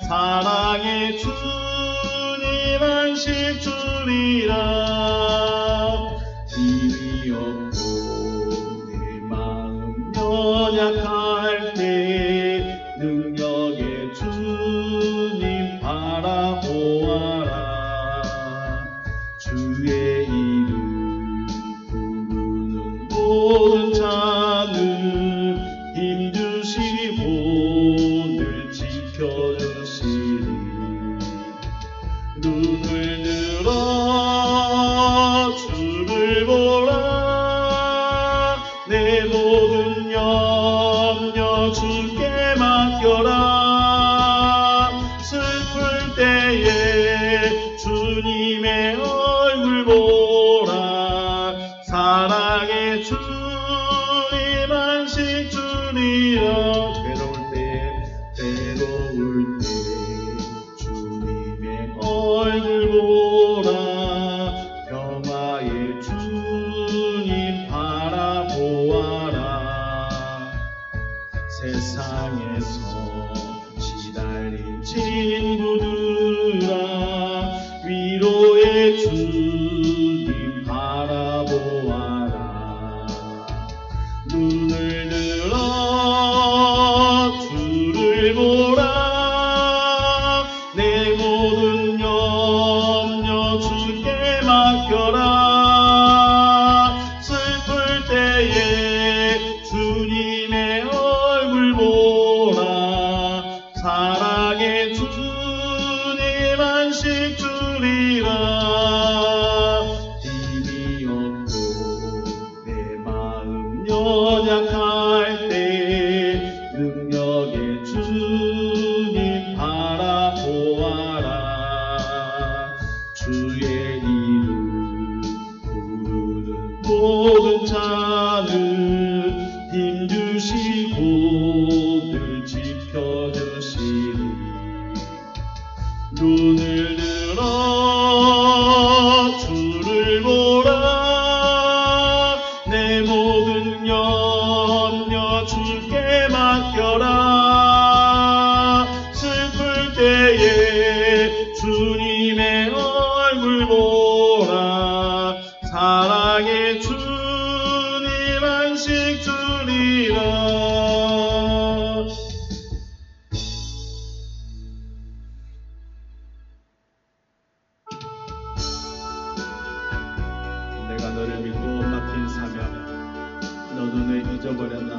사랑의 주님 안식 주리라. 힘이 없고 내 마음 연약할 때 능력의 주님 바라보아라. 주의 이름 부르는 모든 자는 힘주시고 늘 지켜주시리. 눈을 들어 주를 보라. 내 모든 염려 주께 맡겨라. 슬플 때에 주님의 얼굴 보라. 사랑의 주님 안식 주리라. 괴로울 때 주님의 얼굴 보라. 평화의 주님 바라보아라. 세상에서 시달린 친구들아, 위로의 주님 바라보아라. 눈을 들어 주를 보라. 내 모든 염려 주께 맡겨라. 슬플 때에 주님의 얼굴 보라. 사랑의 주님 안식 주리라. 힘이 없고 내 마음 연약할 때 능력의 주님 바라보아라. 주의 이름 부르는 모든 자는 힘주시고 늘 지켜주시리. 눈을 들어 주를 보라. 내 모든 염려 주께 맡겨라. 슬플 때에 주님의 얼굴 보라. 사랑의 주님 안식 주리라. 내가 너를 믿고 맡긴 사명, 너는 왜 잊어버렸나?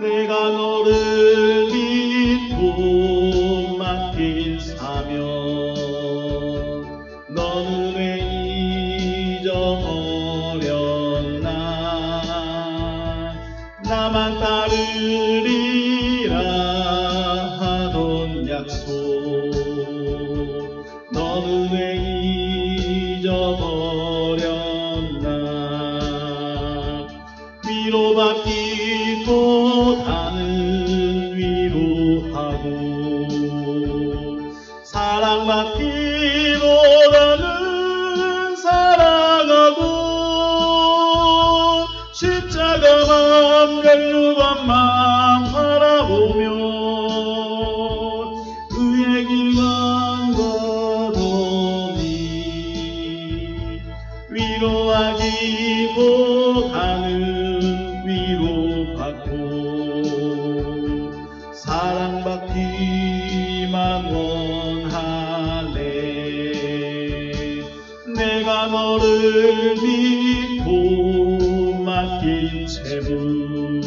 내가 너를 믿고 맡긴 사명, 너는 왜 잊어버렸나? 나만 따르리라 하던 약속, 너는 왜 잊어버렸나? 위로받기보다는 위로하고, 사랑받기보다는 사랑하고, 십자가만 멸류관만 바라보며 그의 길 간다더니, 위로하기보다는 위로받고 사랑받기만 원하네. 내가 너를 믿고 맡긴 채무,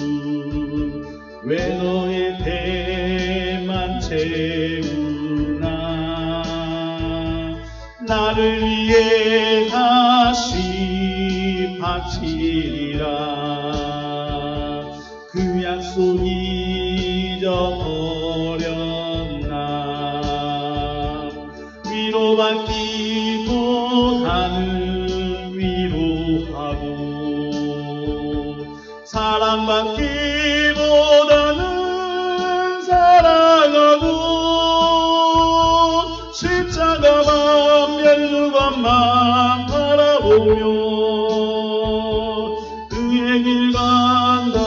왜 너의 배만 채우나? 나를 위해 다시 바치리라. 그 약속 잊어버렸나? 위로받기보다는 위로하고, 사랑받기보다는 사랑하고, 십자가만 멸류관만 바라보며 그의 길 간다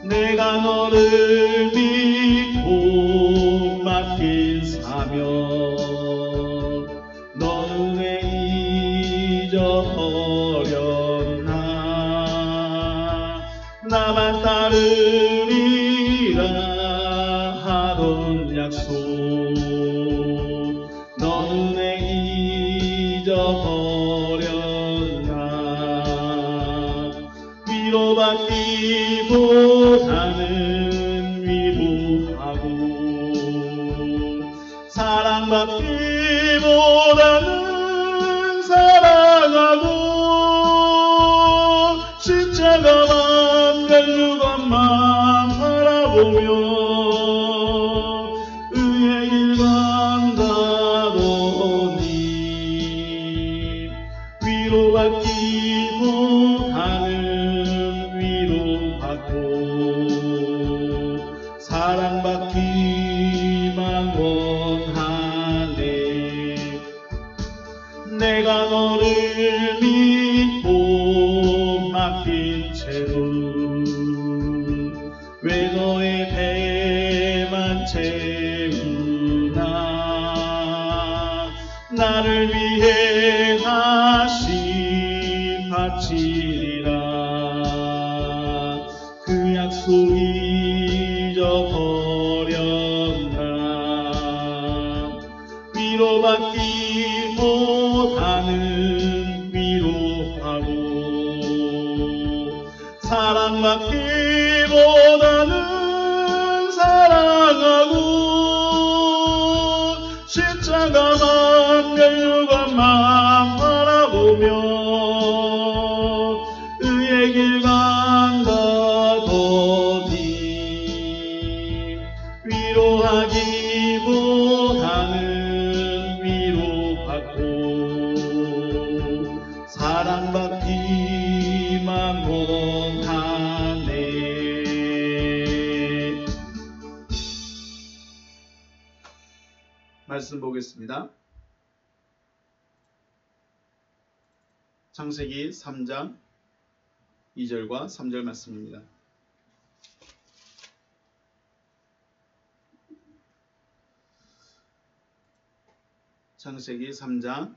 내가 너를 믿고 맡긴 사명 너는 왜 잊어버렸나 나만 따르리라 하던 약속 너는 왜 잊어버렸나 위로받기보다는 위로하고 사랑받기보다는 사랑하고 십자가만 멸류관만 바라보며 의의 길 간다더니 위로받기보다는 위로받고 사랑받기만 원하네 내가 너를 믿고 맡긴 채로 왜 너의 배만 채우나 나를 위해 다시 바치리라 그 약속 잊어버렸나 위로받기보다는 위로하고 사랑받기보다는 사랑하고 십자가만 멸류관만 바라보며 의의 길 간다더니 위로하기보다는 위로받고 사랑받기만 원하네. 말씀 보겠습니다. 창세기 3장 2절과 3절 말씀입니다. 창세기 3장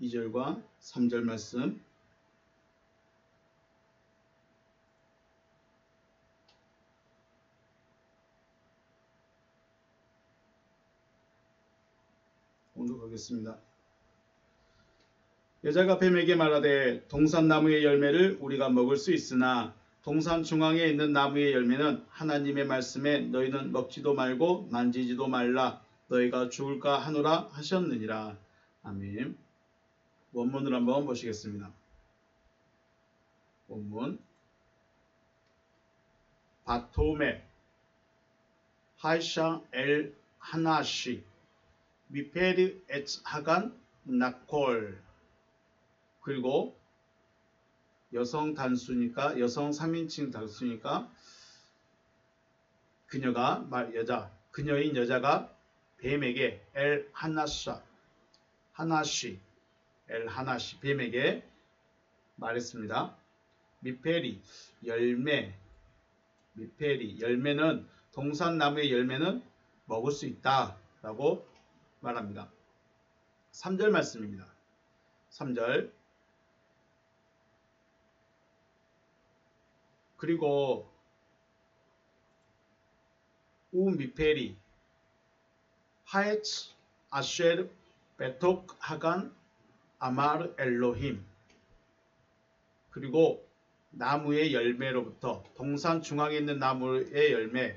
2절과 3절 말씀 공독하겠습니다. 여자가 뱀에게 말하되 동산나무의 열매를 우리가 먹을 수 있으나 동산 중앙에 있는 나무의 열매는 하나님의 말씀에 너희는 먹지도 말고 만지지도 말라 너희가 죽을까 하노라 하셨느니라. 아멘. 원문을 한번 보시겠습니다. 원문 바토메 하이샹 엘 하나시 미페르 에츠 하간 나콜. 그리고 여성 단수니까 여성 3인칭 단수니까 그녀인 여자가 뱀에게 엘 하나시 뱀에게 말했습니다. 미페리 열매는 동산나무의 열매는 먹을 수 있다 라고 말합니다. 3절 말씀입니다. 3절 그리고 우 미페리 하에츠 아쉐르 베톡 하간 아마르 엘로힘. 그리고 나무의 열매로부터 동산 중앙에 있는 나무의 열매들은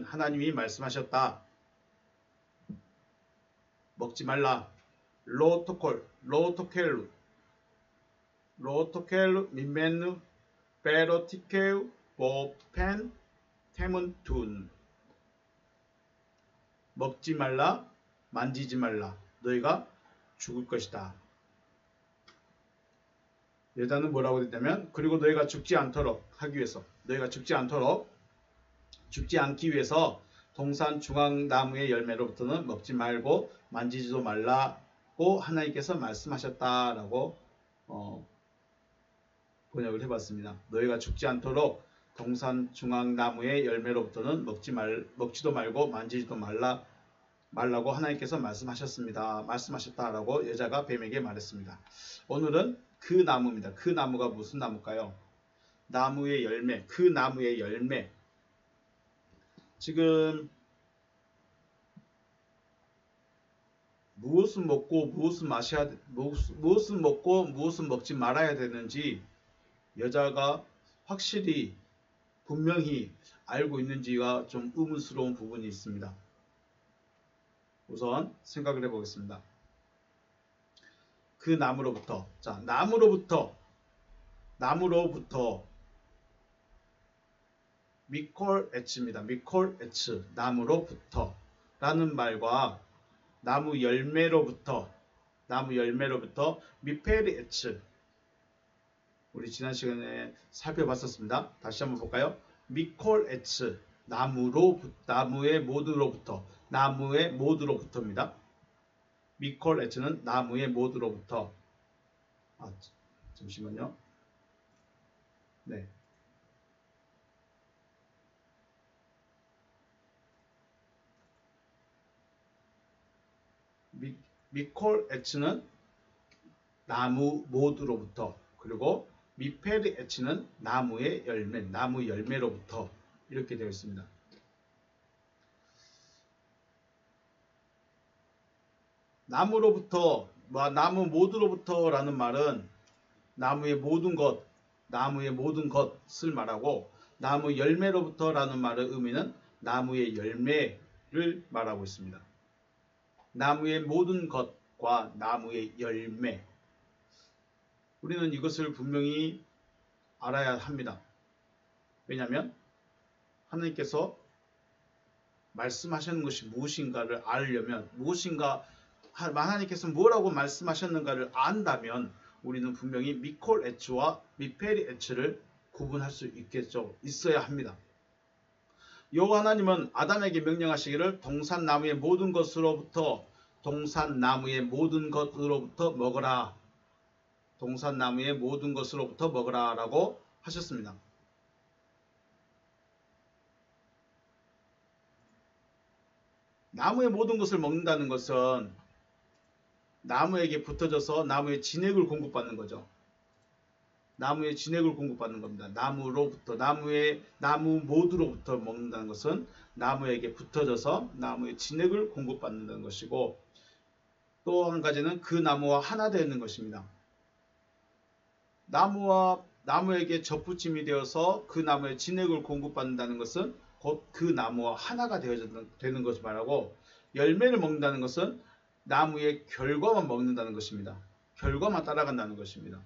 하나님이 말씀하셨다. 먹지 말라. 로토켈루 민멘누 베로티케우 보펜 테문툰. 먹지 말라, 만지지 말라. 너희가 죽을 것이다. 여자는 뭐라고 했냐면 그리고 너희가 죽지 않도록 하기 위해서 죽지 않기 위해서 동산 중앙 나무의 열매로부터는 먹지 말고 만지지도 말라고 하나님께서 말씀하셨다라고 번역을 해봤습니다. 너희가 죽지 않도록 동산 중앙나무의 열매로부터는 먹지도 말고 만지지도 말라고 하나님께서 말씀하셨다라고 여자가 뱀에게 말했습니다. 오늘은 그 나무입니다. 그 나무가 무슨 나무일까요? 나무의 열매, 그 나무의 열매. 지금 무엇을 먹고 무엇을 먹고 무엇을 먹지 말아야 되는지 여자가 확실히 분명히 알고 있는지가 좀 의문스러운 부분이 있습니다. 우선 생각을 해보겠습니다. 그 나무로부터, 자, 나무로부터 미콜 에츠입니다. 미콜 에츠, 나무로부터 라는 말과 나무 열매로부터 미페리 에츠, 우리 지난 시간에 살펴봤었습니다. 다시 한번 볼까요? 미콜 에츠, 나무의 모두로부터입니다. 미콜 에츠는 나무의 모두로부터. 잠시만요. 네. 미콜 에츠는 나무 모두로부터, 그리고 미페리 에츠는 나무의 열매, 나무 열매로부터 이렇게 되어 있습니다. 나무로부터, 나무 모두로부터라는 말은 나무의 모든 것을 말하고, 나무 열매로부터라는 말의 의미는 나무의 열매를 말하고 있습니다. 나무의 모든 것과 나무의 열매. 우리는 이것을 분명히 알아야 합니다. 왜냐하면 하나님께서 말씀하시는 것이 무엇인가를 알려면, 하나님께서 뭐라고 말씀하셨는가를 안다면 우리는 분명히 미콜 에츠와 미페리 에츠를 구분할 수 있어야 합니다. 여호와 하나님은 아담에게 명령하시기를 동산나무의 모든 것으로부터 먹어라. 동산나무의 모든 것으로부터 먹어라 라고 하셨습니다. 나무의 모든 것을 먹는다는 것은 나무에게 붙어져서 나무의 진액을 공급받는 거죠. 나무의 진액을 공급받는 겁니다. 나무 모두로부터 먹는다는 것은 나무에게 붙어져서 나무의 진액을 공급받는다는 것이고, 또 한 가지는 그 나무와 하나 되는 것입니다. 나무에게 접붙임이 되어서 그 나무의 진액을 공급받는다는 것은 곧 그 나무와 하나가 되는 것을 말하고, 열매를 먹는다는 것은 나무의 결과만 먹는다는 것입니다. 결과만 따라간다는 것입니다.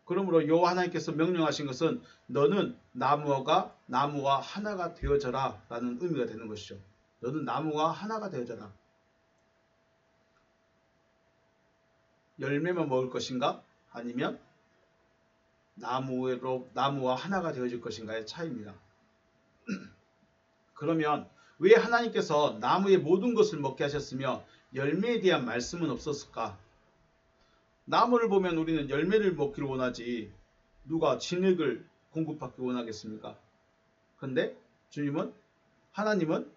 그러므로 여호와 하나님께서 명령하신 것은 너는 나무와 하나가 되어져라 라는 의미가 되는 것이죠. 너는 나무와 하나가 되어져라. 열매만 먹을 것인가? 아니면 나무와 하나가 되어질 것인가의 차이입니다. 그러면 왜 하나님께서 나무의 모든 것을 먹게 하셨으며 열매에 대한 말씀은 없었을까? 나무를 보면 우리는 열매를 먹기를 원하지 누가 진액을 공급받기 원하겠습니까? 그런데 하나님은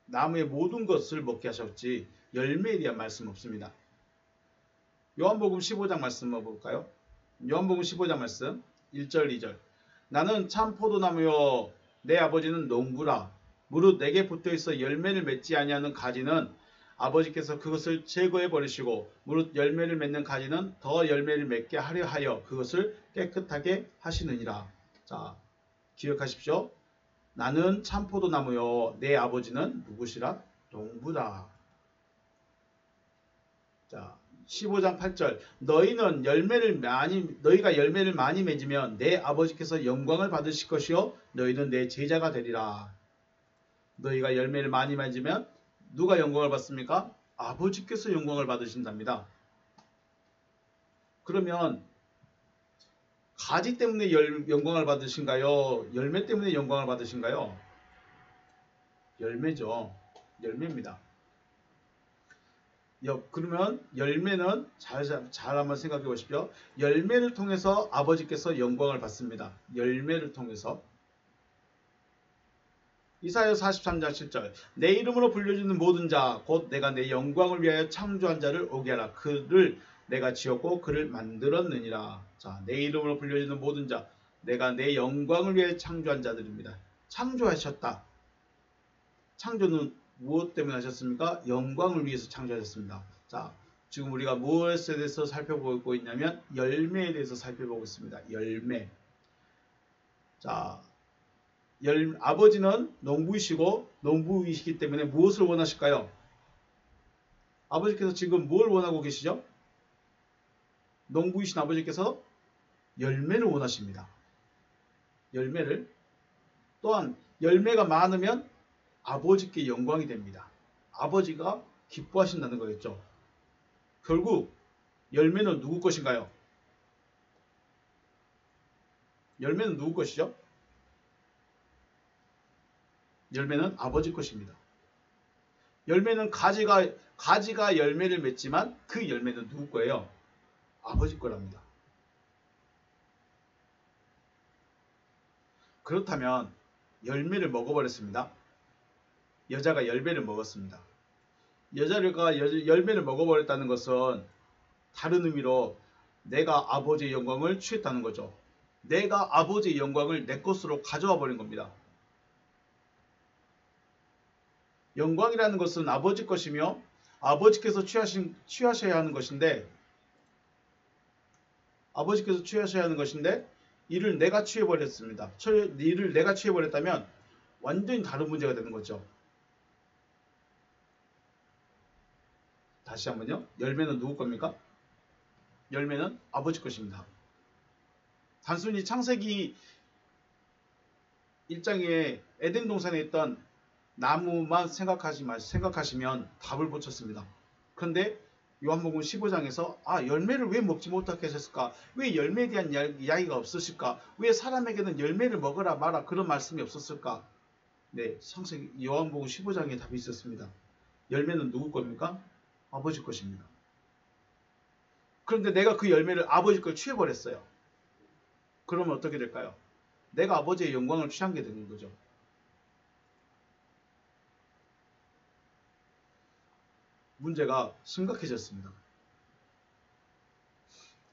나무의 모든 것을 먹게 하셨지 열매에 대한 말씀 없습니다. 요한복음 15장 말씀 볼까요? 요한복음 15장 말씀 1절 2절. 나는 참 포도나무요 내 아버지는 농부라. 무릇 내게 붙어있어 열매를 맺지 아니하는 가지는 아버지께서 그것을 제거해 버리시고, 무릇 열매를 맺는 가지는 더 열매를 맺게 하려 하여 그것을 깨끗하게 하시느니라. 자, 기억하십시오. 나는 참 포도나무요 내 아버지는 누구시라? 농부라. 자, 15장 8절. 너희가 열매를 많이 맺으면 내 아버지께서 영광을 받으실 것이요 너희는 내 제자가 되리라. 너희가 열매를 많이 맺으면 누가 영광을 받습니까? 아버지께서 영광을 받으신답니다. 그러면 가지 때문에 영광을 받으신가요? 열매 때문에 영광을 받으신가요? 열매죠. 열매입니다. 그러면 열매는 잘 한번 생각해 보십시오. 열매를 통해서 아버지께서 영광을 받습니다. 열매를 통해서. 이사야 43장 7절 내 이름으로 불려주는 모든 자 곧 내가 내 영광을 위하여 창조한 자를 오게 하라. 그를 내가 지었고 그를 만들었느니라. 자, 내 이름으로 불려주는 모든 자 내가 내 영광을 위하여 창조한 자들입니다. 창조하셨다. 창조는 무엇 때문에 하셨습니까? 영광을 위해서 창조하셨습니다. 자, 지금 우리가 무엇에 대해서 살펴보고 있냐면 열매에 대해서 살펴보고 있습니다. 열매. 자, 아버지는 농부이시기 때문에 무엇을 원하실까요? 아버지께서 지금 뭘 원하고 계시죠? 농부이신 아버지께서 열매를 원하십니다. 열매를. 또한 열매가 많으면 아버지께 영광이 됩니다. 아버지가 기뻐하신다는 거겠죠. 결국 열매는 누구 것인가요? 열매는 누구 것이죠? 열매는 아버지 것입니다. 열매는 가지가 열매를 맺지만 그 열매는 누구 거예요? 아버지 거랍니다. 그렇다면 열매를 먹어버렸습니다. 여자가 열매를 먹었습니다. 여자가 열매를 먹어버렸다는 것은 다른 의미로 내가 아버지의 영광을 취했다는 거죠. 내가 아버지의 영광을 내 것으로 가져와 버린 겁니다. 영광이라는 것은 아버지 것이며 아버지께서 취하셔야 하는 것인데 이를 내가 취해버렸습니다. 이를 내가 취해버렸다면 완전히 다른 문제가 되는 거죠. 다시 한번요. 열매는 누구 겁니까? 열매는 아버지 것입니다. 단순히 창세기 1장에 에덴 동산에 있던 나무만 생각하시면 답을 못 찾습니다. 그런데 요한복음 15장에서 열매를 왜 먹지 못하게 하셨을까? 왜 열매에 대한 이야기가 없으실까? 왜 사람에게는 열매를 먹으라 마라 그런 말씀이 없었을까? 네, 요한복음 15장에 답이 있었습니다. 열매는 누구 겁니까? 아버지 것입니다. 그런데 내가 그 열매를 아버지 걸 취해버렸어요. 그러면 어떻게 될까요? 내가 아버지의 영광을 취한 게 되는 거죠. 문제가 심각해졌습니다.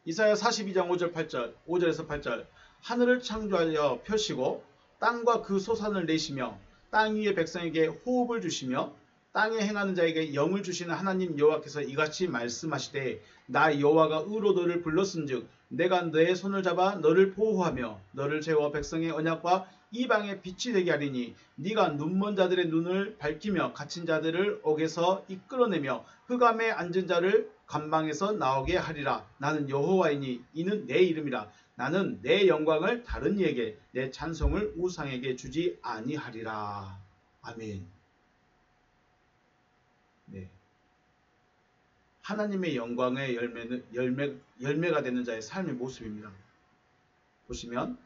이사야 42장 5절에서 8절 하늘을 창조하여 펴시고 땅과 그 소산을 내시며 땅 위의 백성에게 호흡을 주시며 땅에 행하는 자에게 영을 주시는 하나님 여호와께서 이같이 말씀하시되 나 여호와가 의로 너를 불렀은즉 내가 너의 손을 잡아 너를 보호하며 너를 세워 백성의 언약과 이방의 빛이 되게 하리니 네가 눈먼 자들의 눈을 밝히며 갇힌 자들을 옥에서 이끌어내며 흑암에 앉은 자를 감방에서 나오게 하리라. 나는 여호와이니 이는 내 이름이라. 나는 내 영광을 다른 이에게 내 찬송을 우상에게 주지 아니하리라. 아멘. 네. 하나님의 영광의 열매가 되는 자의 삶의 모습입니다. 보시면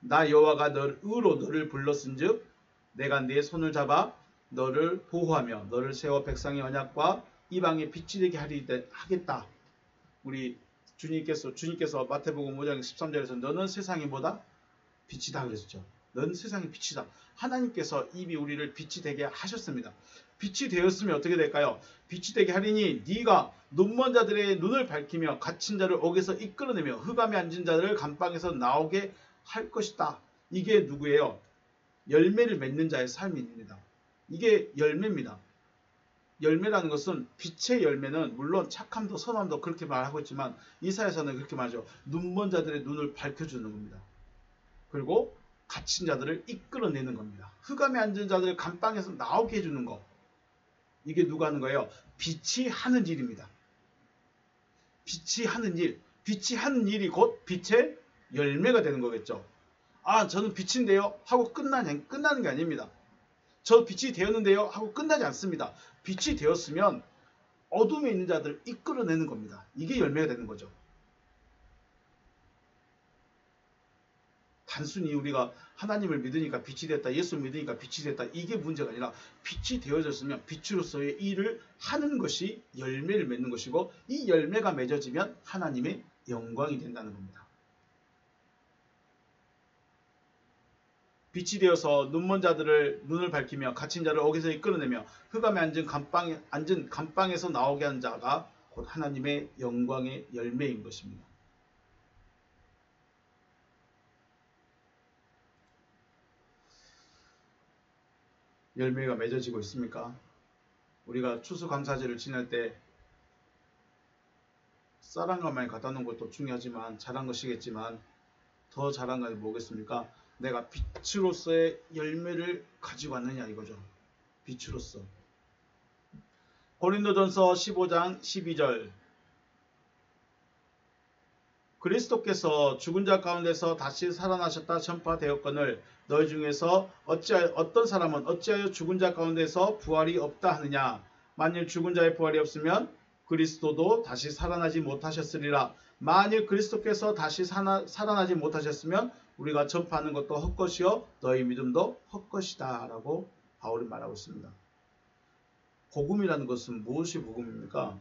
나 여호와가 의로 너를 불렀은즉 내가 네 손을 잡아 너를 보호하며 너를 세워 백성의 언약과 이방의 빛이 되게 하겠다. 우리 주님께서 마태복음 5장 13절에서 너는 세상이 뭐다? 빛이다 그랬죠. 넌 세상의 빛이다. 하나님께서 이미 우리를 빛이 되게 하셨습니다. 빛이 되었으면 어떻게 될까요? 빛이 되게 하리니 네가 눈먼 자들의 눈을 밝히며 갇힌 자를 옥에서 이끌어내며 흑암에 앉은 자들을 감방에서 나오게 할 것이다. 이게 누구예요? 열매를 맺는 자의 삶입니다. 이게 열매입니다. 열매라는 것은 빛의 열매는 물론 착함도 선함도 그렇게 말하고 있지만 이사야서는 그렇게 말하죠. 눈먼 자들의 눈을 밝혀주는 겁니다. 그리고 갇힌 자들을 이끌어내는 겁니다. 흑암에 앉은 자들을 감방에서 나오게 해주는 것. 이게 누가 하는 거예요? 빛이 하는 일입니다. 빛이 하는 일. 빛이 하는 일이 곧 빛의 열매가 되는 거겠죠. 저는 빛인데요 하고 끝나는 게 아닙니다. 저 빛이 되었는데요 하고 끝나지 않습니다. 빛이 되었으면 어둠에 있는 자들을 이끌어내는 겁니다. 이게 열매가 되는 거죠. 단순히 우리가 하나님을 믿으니까 빛이 됐다, 예수 믿으니까 빛이 됐다, 이게 문제가 아니라 빛이 되어졌으면 빛으로서의 일을 하는 것이 열매를 맺는 것이고, 이 열매가 맺어지면 하나님의 영광이 된다는 겁니다. 빛이 되어서 눈먼 자들을 눈을 밝히며 갇힌 자를 옥에서 이끌어내며 흑암에 앉은 감방에서 나오게 한 자가 곧 하나님의 영광의 열매인 것입니다. 열매가 맺어지고 있습니까? 우리가 추수감사절을 지낼 때 쌀 한 가마에 갖다 놓은 것도 중요하지만 잘한 것이겠지만 더 잘한 것이 뭐겠습니까? 내가 빛으로서의 열매를 가지고 왔느냐 이거죠. 빛으로서. 고린도전서 15장 12절 그리스도께서 죽은 자 가운데서 다시 살아나셨다 전파되었거늘 너희 중에서 어떤 사람은 어찌하여 죽은 자 가운데서 부활이 없다 하느냐. 만일 죽은 자의 부활이 없으면 그리스도도 다시 살아나지 못하셨으리라. 만일 그리스도께서 다시 살아나지 못하셨으면 우리가 전파하는 것도 헛것이요 너희 믿음도 헛것이다 라고 바울이 말하고 있습니다. 복음이라는 것은 무엇이 복음입니까?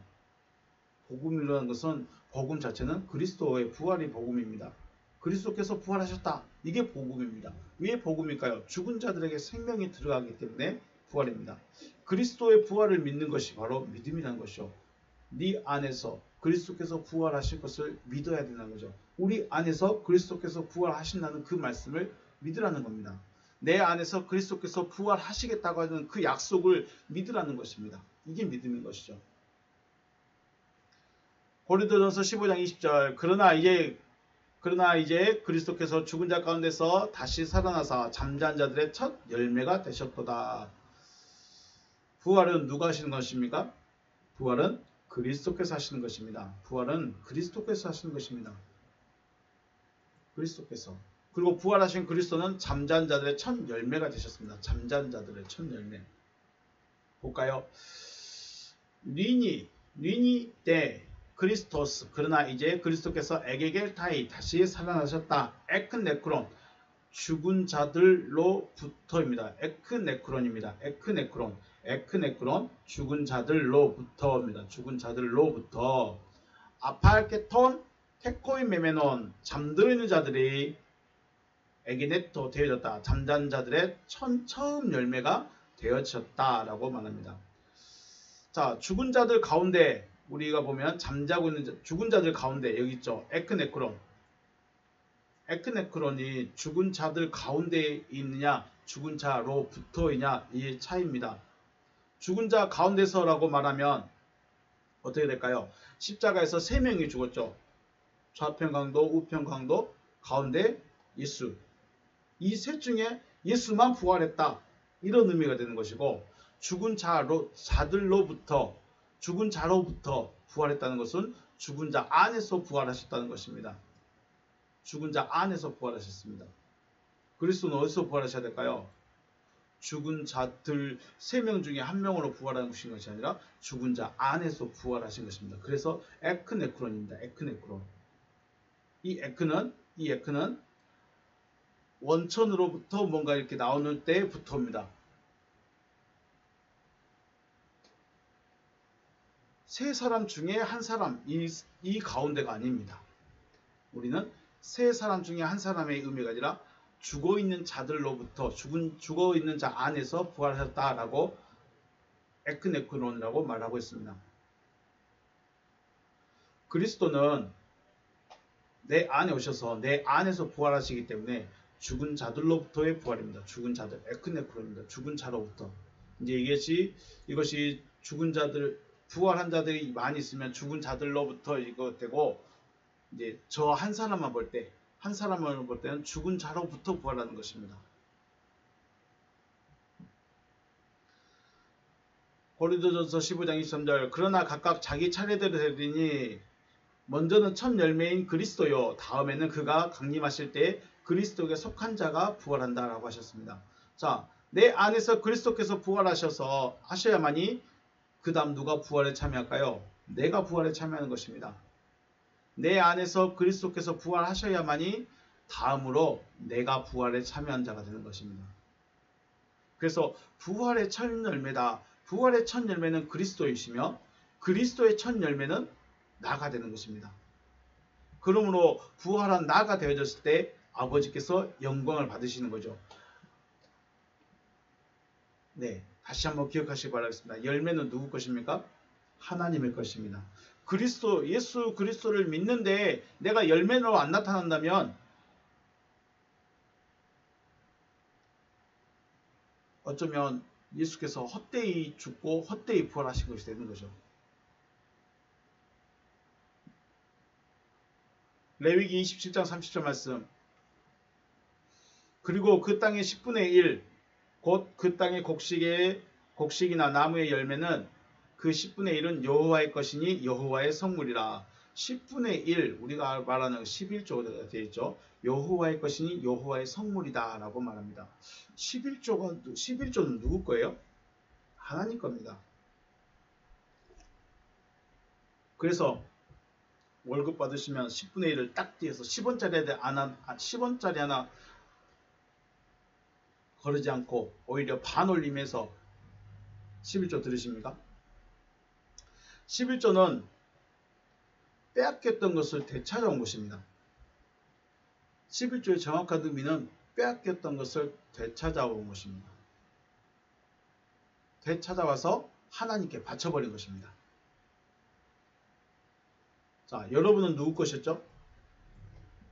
복음이라는 것은 복음 자체는 그리스도의 부활이 복음입니다. 그리스도께서 부활하셨다. 이게 복음입니다. 왜 복음일까요? 죽은 자들에게 생명이 들어가기 때문에 부활입니다. 그리스도의 부활을 믿는 것이 바로 믿음이라는 것이죠. 네 안에서 그리스도께서 부활하실 것을 믿어야 된다는 거죠. 우리 안에서 그리스도께서 부활하신다는 그 말씀을 믿으라는 겁니다. 내 안에서 그리스도께서 부활하시겠다고 하는 그 약속을 믿으라는 것입니다. 이게 믿음인 것이죠. 고린도전서 15장 20절 그러나 이제 그리스도께서 죽은 자 가운데서 다시 살아나사 잠자는 자들의 첫 열매가 되셨도다. 부활은 누가 하시는 것입니까? 부활은 그리스도께서 하시는 것입니다. 부활은 그리스도께서 하시는 것입니다. 그리스도께서. 그리고 부활하신 그리스도는 잠자는 자들의 첫 열매가 되셨습니다. 잠자는 자들의 첫 열매. 볼까요? 니니 때 그리스토스 그러나 이제 그리스도께서 에게겔타이 다시 살아나셨다. 에크네크론 죽은 자들로부터입니다. 에크네크론입니다. 에크네크론 죽은 자들로부터입니다. 죽은 자들로부터 아팔케톤 테코이메메논 잠들어 있는 자들이 에게네토 되어졌다. 잠자는 자들의 처음 열매가 되어졌다라고 말합니다. 자, 죽은 자들 가운데 우리가 보면 잠자고 있는 죽은 자들 가운데 여기 있죠. 에크네크론. 에크네크론이 죽은 자들 가운데 있느냐 죽은 자로부터이냐 이 차이입니다. 죽은 자 가운데서라고 말하면 어떻게 될까요? 십자가에서 3명이 죽었죠. 좌편 강도, 우편 강도, 가운데 예수. 이 셋 중에 예수만 부활했다. 이런 의미가 되는 것이고 죽은 자로부터 부활했다는 것은 죽은 자 안에서 부활하셨다는 것입니다. 죽은 자 안에서 부활하셨습니다. 그리스도는 어디서 부활하셔야 될까요? 죽은 자들 3명 중에 1명으로 부활하신 것이 아니라 죽은 자 안에서 부활하신 것입니다. 그래서 에크네크론입니다. 에크네크론. 이 에크는 원천으로부터 뭔가 이렇게 나오는 때부터입니다. 세 사람 중에 한 사람, 이 가운데가 아닙니다. 우리는 세 사람 중에 한 사람의 의미가 아니라 죽어있는 자들로부터 죽어있는 자 안에서 부활하셨다라고 에크네크론이라고 말하고 있습니다. 그리스도는 내 안에 오셔서 내 안에서 부활하시기 때문에 죽은 자들로부터의 부활입니다. 죽은 자들, 에크네크론입니다. 죽은 자로부터. 이제 이것이 죽은 자들, 부활한 자들이 많이 있으면 죽은 자들로부터 이거 되고, 이제 저 한 사람만 볼 때는 죽은 자로부터 부활하는 것입니다. 고린도전서 15장 23절 그러나 각각 자기 차례대로 되리니 먼저는 첫 열매인 그리스도요 다음에는 그가 강림하실 때 그리스도에게 속한 자가 부활한다 라고 하셨습니다. 자, 내 안에서 그리스도께서 부활하셔서 하셔야만이 그 다음 누가 부활에 참여할까요? 내가 부활에 참여하는 것입니다. 내 안에서 그리스도께서 부활하셔야만이 다음으로 내가 부활에 참여한 자가 되는 것입니다. 그래서 부활의 첫 열매다. 부활의 첫 열매는 그리스도이시며 그리스도의 첫 열매는 나가 되는 것입니다. 그러므로 부활한 나가 되어졌을 때 아버지께서 영광을 받으시는 거죠. 네, 다시 한번 기억하시기 바라겠습니다. 열매는 누구 것입니까? 하나님의 것입니다. 예수 그리스도를 믿는데 내가 열매로 안 나타난다면 어쩌면 예수께서 헛되이 죽고 헛되이 부활하신 것이 되는 거죠. 레위기 27장 30절 말씀. 그리고 그 땅의 10분의 1, 곧 그 땅의 곡식이나 나무의 열매는 그 10분의 1은 여호와의 것이니 여호와의 성물이라. 10분의 1, 우리가 말하는 11조가 되어 있죠. 여호와의 것이니 여호와의 성물이다 라고 말합니다. 11조는 누구 거예요? 하나님 겁니다. 그래서 월급 받으시면 10분의 1을 딱 띄어서 10원짜리 하나 거르지 않고 오히려 반 올림해서 11조 들으십니까? 11조는 빼앗겼던 것을 되찾아온 것입니다. 11조의 정확한 의미는 빼앗겼던 것을 되찾아온 것입니다. 되찾아와서 하나님께 바쳐버린 것입니다. 자, 여러분은 누구 것이었죠?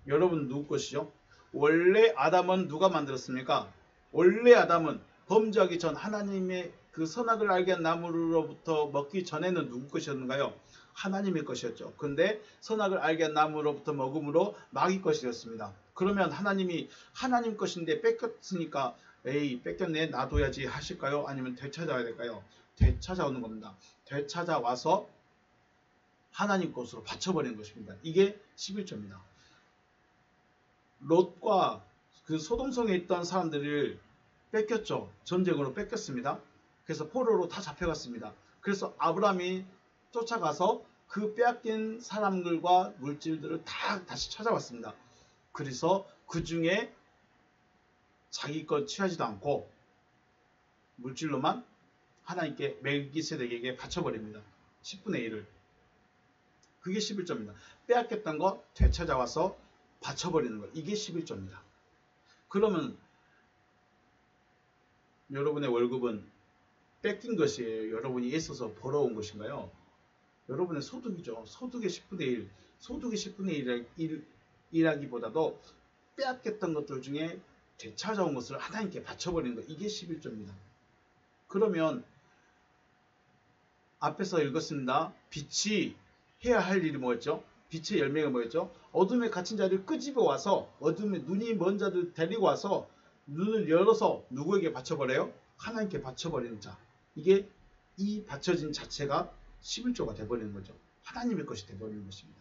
여러분은 누구 것이죠? 원래 아담은 누가 만들었습니까? 원래 아담은 범죄하기 전 하나님의 그 선악을 알게 한 나무로부터 먹기 전에는 누구 것이었는가요? 하나님의 것이었죠. 근데 선악을 알게 한 나무로부터 먹음으로 마귀 것이 되었습니다. 그러면 하나님이 하나님 것인데 뺏겼으니까 에이 뺏겼네 놔둬야지 하실까요? 아니면 되찾아야 될까요? 되찾아오는 겁니다. 되찾아와서 하나님 것으로 바쳐버리는 것입니다. 이게 11조입니다. 롯과 그 소돔성에 있던 사람들을 뺏겼죠. 전쟁으로 뺏겼습니다. 그래서 포로로 다 잡혀갔습니다. 그래서 아브라함이 쫓아가서 그 빼앗긴 사람들과 물질들을 다 다시 찾아왔습니다. 그래서 그 중에 자기 것 취하지도 않고 물질로만 하나님께 멜기세덱에게 바쳐버립니다. 10분의 1을. 그게 11조입니다. 빼앗겼던 거 되찾아와서 바쳐버리는 거. 이게 11조입니다. 그러면 여러분의 월급은 뺏긴 것이에요? 여러분이 애써서 벌어온 것인가요? 여러분의 소득이죠. 소득의 10분의 1. 소득의 10분의 1이라기보다도 빼앗겼던 것들 중에 되찾아온 것을 하나님께 바쳐버리는 것. 이게 11조입니다. 그러면 앞에서 읽었습니다. 빛이 해야 할 일이 뭐였죠? 빛의 열매가 뭐였죠? 어둠에 갇힌 자를 끄집어 와서 어둠에 눈이 먼 자들 데리고 와서 눈을 열어서 누구에게 바쳐버려요? 하나님께 바쳐버리는 자. 이게 이 바쳐진 자체가 11조가 돼버리는 거죠. 하나님의 것이 돼버리는 것입니다.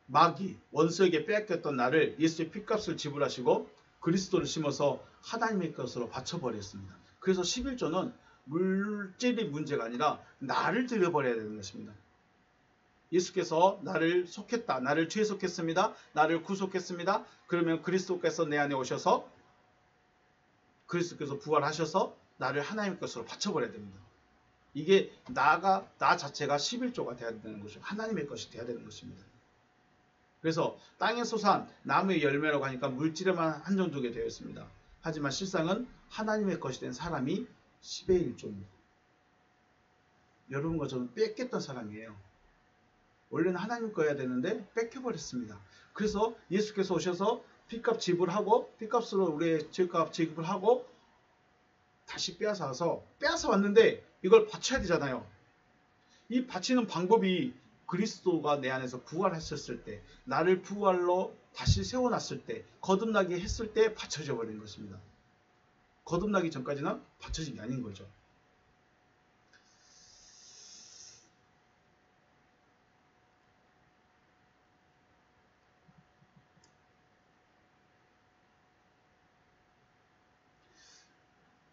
마귀, 원수에게 빼앗겼던 나를 예수의 핏값을 지불하시고 그리스도를 심어서 하나님의 것으로 바쳐버렸습니다. 그래서 11조는 물질이 문제가 아니라 나를 들여버려야 되는 것입니다. 예수께서 나를 속했다. 나를 죄에 속했습니다. 나를 구속했습니다. 그러면 그리스도께서 내 안에 오셔서 그리스도께서 부활하셔서 나를 하나님 것으로 바쳐버려야 됩니다. 이게 나 자체가 11조가 돼야 되는 것이죠. 하나님의 것이 돼야 되는 것입니다. 그래서 땅에 솟아 나무의 열매라고 하니까 물질에만 한정두게 되어 있습니다. 하지만 실상은 하나님의 것이 된 사람이 10의 1조입니다. 여러분과 저는 뺏겼던 사람이에요. 원래는 하나님 거여야 되는데 뺏겨버렸습니다. 그래서 예수께서 오셔서 핏값 지불하고 핏값으로 우리의 죄값 지급을 하고 다시 빼앗아 왔는데 이걸 바쳐야 되잖아요. 이 바치는 방법이 그리스도가 내 안에서 부활하셨을 때, 나를 부활로 다시 세워놨을 때, 거듭나게 했을 때 바쳐져 버리는 것입니다. 거듭나기 전까지는 바쳐진 게 아닌 거죠.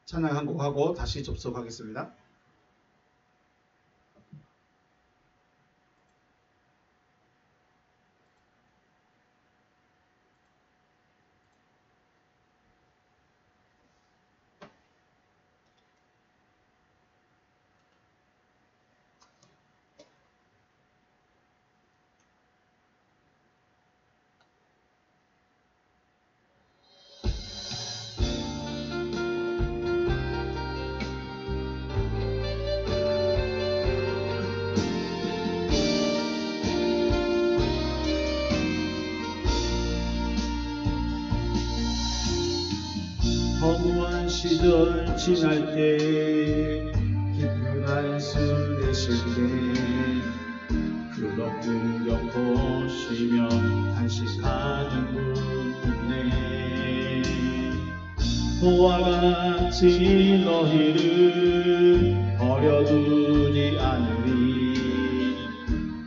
찬양 한 곡 하고 다시 접속하겠습니다. 시절 지날 때 깊은 한숨 내쉴 때 그런 풍경 보시며 단식하는 분 있네. 그와 같이 너희를 버려두지 않으리.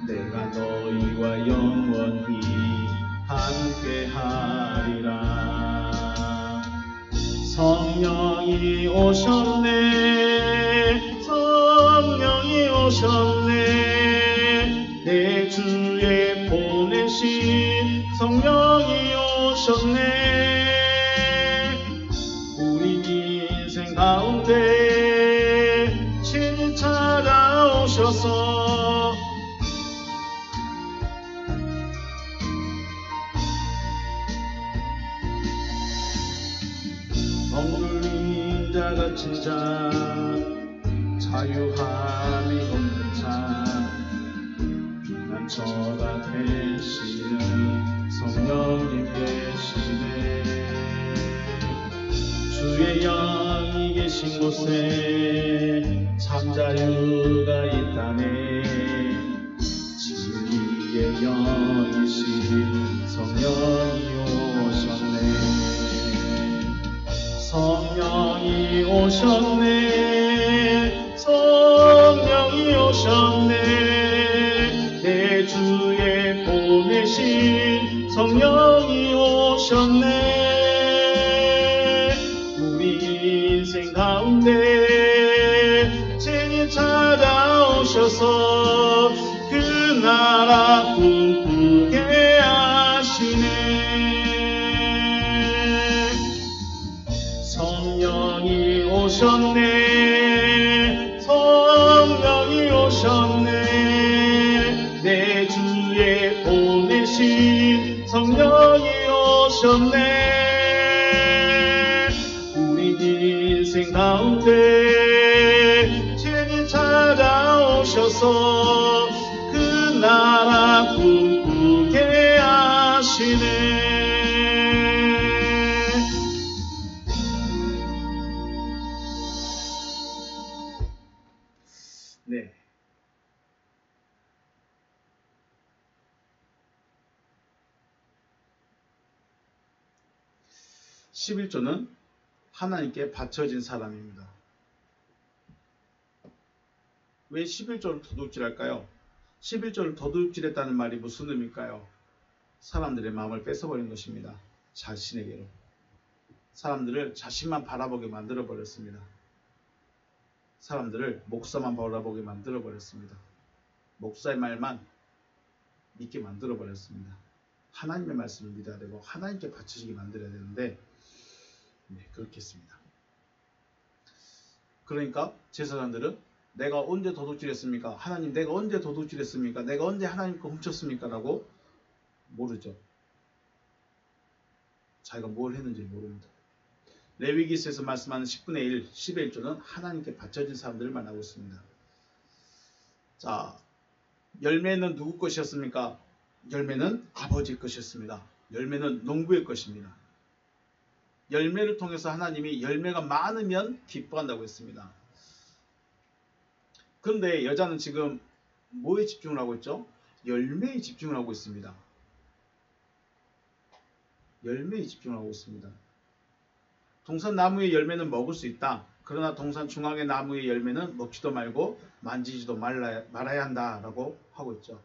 내가 너희와 영원히 함께하리라. 성령이 오셨네. 성령이 오셨네. 내 주에 보내신 성령이 오셨네. 우리 인생 가운데 친히 찾아오셔서 억눌린 자 갇힌 자 자유함이 없는 자 피난처가 되시는 성령님 계시네. 주의 영이 계신 곳에 참 자유가 있다네. 진리의 영이신 성령이 오셨네. 성령이 오셨네. 성령이 오셨네. 내 주에 보내신 성령이 오셨네. 우리 인생 가운데 친히 찾아오셔서 그 나라 꿈꾸게 하시네. 성령이 오셨네. 성령이 오셨네. 내 주에 보내신 성령이 오셨네. 우리 인생 가운데 친히 찾아오셔서 그 나라 꿈꾸게 하시네. 네. (11조는) 하나님께 바쳐진 사람입니다. 왜 11조를 도둑질할까요? 11조를 도둑질했다는 말이 무슨 의미일까요? 사람들의 마음을 뺏어버린 것입니다. 자신에게로. 사람들을 자신만 바라보게 만들어버렸습니다. 사람들을 목사만 바라보게 만들어버렸습니다. 목사의 말만 믿게 만들어버렸습니다. 하나님의 말씀을 믿어야 되고 하나님께 바치시게 만들어야 되는데 그렇게 했습니다. 그러니까 제사장들은 내가 언제 도둑질했습니까? 하나님 내가 언제 도둑질했습니까? 내가 언제 하나님 거 훔쳤습니까? 라고 모르죠. 자기가 뭘 했는지 모릅니다. 레위기서에서 말씀하는 10분의 1, 10의 1조는 하나님께 바쳐진 사람들을 말하고 있습니다. 자, 열매는 누구 것이었습니까? 열매는 아버지 것이었습니다. 열매는 농부의 것입니다. 열매를 통해서 하나님이 열매가 많으면 기뻐한다고 했습니다. 그런데 여자는 지금 뭐에 집중을 하고 있죠? 열매에 집중을 하고 있습니다. 열매에 집중을 하고 있습니다. 동산 나무의 열매는 먹을 수 있다. 그러나 동산 중앙의 나무의 열매는 먹지도 말고 만지지도 말아야 한다라고 하고 있죠.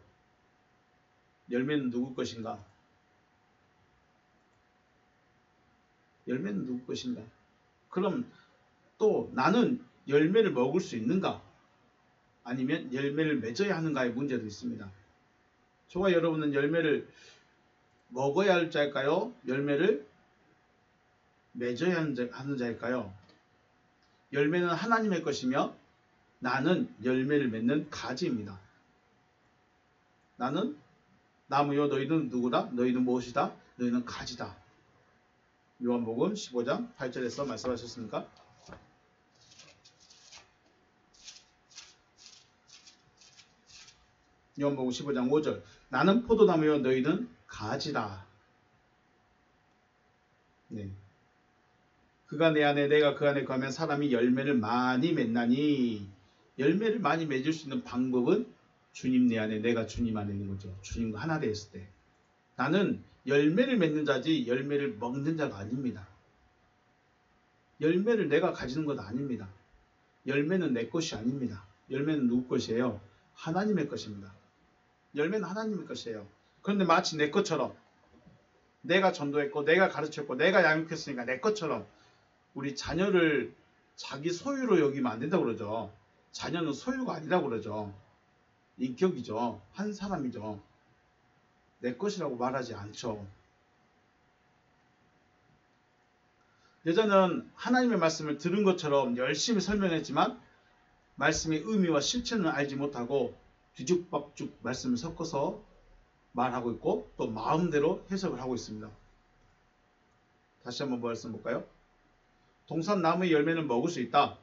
열매는 누구 것인가? 열매는 누구 것인가? 그럼 또 나는 열매를 먹을 수 있는가? 아니면 열매를 맺어야 하는가의 문제도 있습니다. 저와 여러분은 열매를 먹어야 할 자일까요? 열매를 맺어야 하는 자일까요? 열매는 하나님의 것이며 나는 열매를 맺는 가지입니다. 나는 나무요 너희는 누구다? 너희는 무엇이다? 너희는 가지다. 요한복음 15장 8절에서 말씀하셨습니까? 요한복음 15장 5절 나는 포도나무요 너희는 가지다. 네. 그가 내 안에 내가 그 안에 거하면 사람이 열매를 많이 맺나니. 열매를 많이 맺을 수 있는 방법은 주님 내 안에 내가 주님 안에 있는 거죠. 주님과 하나 되었을 때. 나는 열매를 맺는 자지 열매를 먹는 자가 아닙니다. 열매를 내가 가지는 것 아닙니다. 열매는 내 것이 아닙니다. 열매는 누구 것이에요? 하나님의 것입니다. 열매는 하나님의 것이에요. 그런데 마치 내 것처럼 내가 전도했고 내가 가르쳤고 내가 양육했으니까 내 것처럼 우리 자녀를 자기 소유로 여기면 안 된다고 그러죠. 자녀는 소유가 아니라고 그러죠. 인격이죠. 한 사람이죠. 내 것이라고 말하지 않죠. 여자는 하나님의 말씀을 들은 것처럼 열심히 설명했지만 말씀의 의미와 실체는 알지 못하고 뒤죽박죽 말씀을 섞어서 말하고 있고 또 마음대로 해석을 하고 있습니다. 다시 한번 말씀 볼까요? 동산나무의 열매는 먹을 수 있다.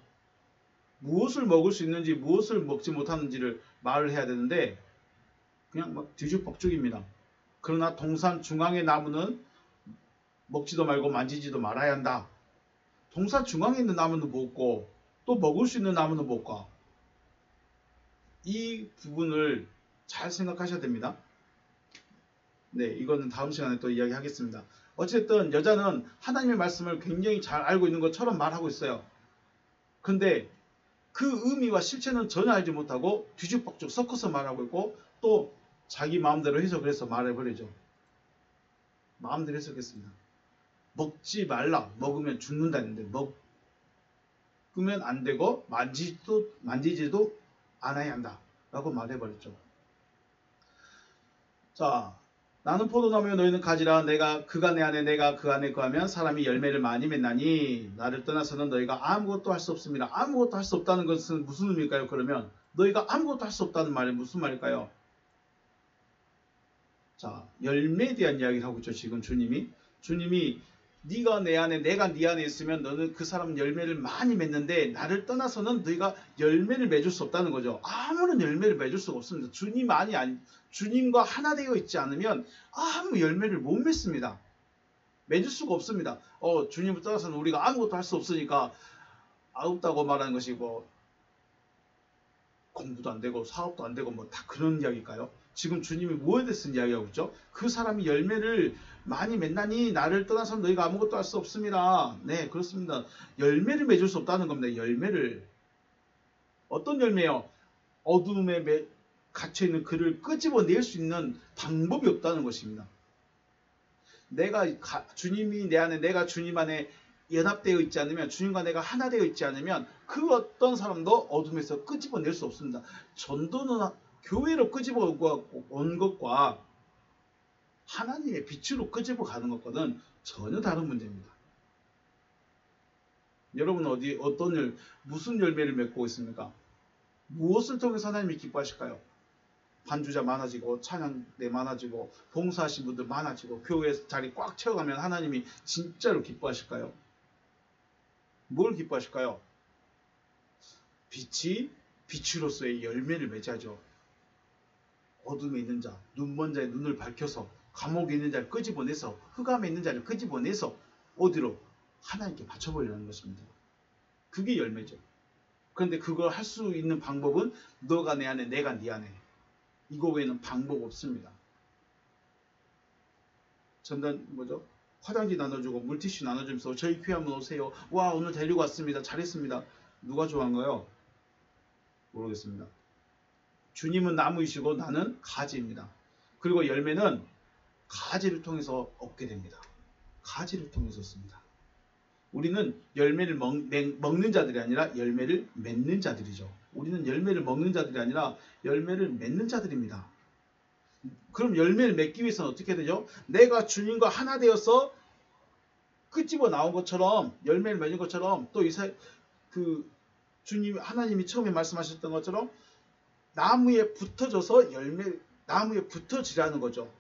무엇을 먹을 수 있는지 무엇을 먹지 못하는지를 말을 해야 되는데 그냥 막 뒤죽박죽입니다. 그러나 동산 중앙의 나무는 먹지도 말고 만지지도 말아야 한다. 동산 중앙에 있는 나무는 먹고 또 먹을 수 있는 나무는 먹고 이 부분을 잘 생각하셔야 됩니다. 네, 이거는 다음 시간에 또 이야기하겠습니다. 어쨌든 여자는 하나님의 말씀을 굉장히 잘 알고 있는 것처럼 말하고 있어요. 근데 그 의미와 실체는 전혀 알지 못하고 뒤죽박죽 섞어서 말하고 있고 또 자기 마음대로 해석을 해서 말해버리죠. 마음대로 해석했습니다. 먹지 말라. 먹으면 죽는다 했는데 먹으면 안 되고 만지지도 않아야 한다 라고 말해버렸죠. 자, 나는 포도나무요 너희는 가지라. 내가 그가 내 안에 내가 그 안에 거하면 사람이 열매를 많이 맺나니 나를 떠나서는 너희가 아무것도 할 수 없습니다. 아무것도 할 수 없다는 것은 무슨 의미일까요? 그러면 너희가 아무것도 할 수 없다는 말이 무슨 말일까요? 자, 열매에 대한 이야기를 하고 있죠. 지금 주님이 네가 내 안에 내가 네 안에 있으면 너는 그 사람 열매를 많이 맺는데 나를 떠나서는 너희가 열매를 맺을 수 없다는 거죠. 아무런 열매를 맺을 수가 없습니다. 주님과 하나 되어 있지 않으면 아무 열매를 못 맺습니다. 맺을 수가 없습니다. 주님을 떠나서는 우리가 아무것도 할 수 없으니까 없다고 말하는 것이고 공부도 안 되고 사업도 안 되고 뭐 다 그런 이야기일까요? 지금 주님이 뭐에 대해서 이야기하고 있죠? 그 사람이 열매를 많이 맺나니 나를 떠나서 너희가 아무것도 할 수 없습니다. 네, 그렇습니다. 열매를 맺을 수 없다는 겁니다. 열매를. 어떤 열매요? 어둠에 갇혀있는 그를 끄집어낼 수 있는 방법이 없다는 것입니다. 주님이 내 안에 내가 주님 안에 연합되어 있지 않으면 주님과 내가 하나 되어 있지 않으면 그 어떤 사람도 어둠에서 끄집어낼 수 없습니다. 전도는 교회로 끄집어 온 것과 하나님의 빛으로 끄집어 가는 것과는 전혀 다른 문제입니다. 여러분 무슨 열매를 맺고 있습니까? 무엇을 통해서 하나님이 기뻐하실까요? 반주자 많아지고 찬양대 많아지고 봉사하신 분들 많아지고 교회 자리 꽉 채워가면 하나님이 진짜로 기뻐하실까요? 뭘 기뻐하실까요? 빛으로서의 열매를 맺어야죠. 어둠에 있는 자, 눈먼 자의 눈을 밝혀서 감옥에 있는 자를 끄집어내서 흑암에 있는 자를 끄집어내서 어디로? 하나님께 바쳐버리라는 것입니다. 그게 열매죠. 그런데 그걸 할 수 있는 방법은 너가 내 안에 내가 네 안에 이거 외에는 방법 없습니다. 화장지 나눠주고 물티슈 나눠주면서 저희 교회 한번 오세요. 와 오늘 데리고 왔습니다. 잘했습니다. 누가 좋아한가요? 모르겠습니다. 주님은 나무이시고 나는 가지입니다. 그리고 열매는 가지를 통해서 얻게 됩니다. 가지를 통해서 씁니다. 우리는 열매를 먹는 자들이 아니라 열매를 맺는 자들이죠. 우리는 열매를 먹는 자들이 아니라 열매를 맺는 자들입니다. 그럼 열매를 맺기 위해서는 어떻게 되죠? 내가 주님과 하나 되어서 끄집어 나온 것처럼 열매를 맺은 것처럼 또 하나님이 처음에 말씀하셨던 것처럼 나무에 나무에 붙어지라는 거죠.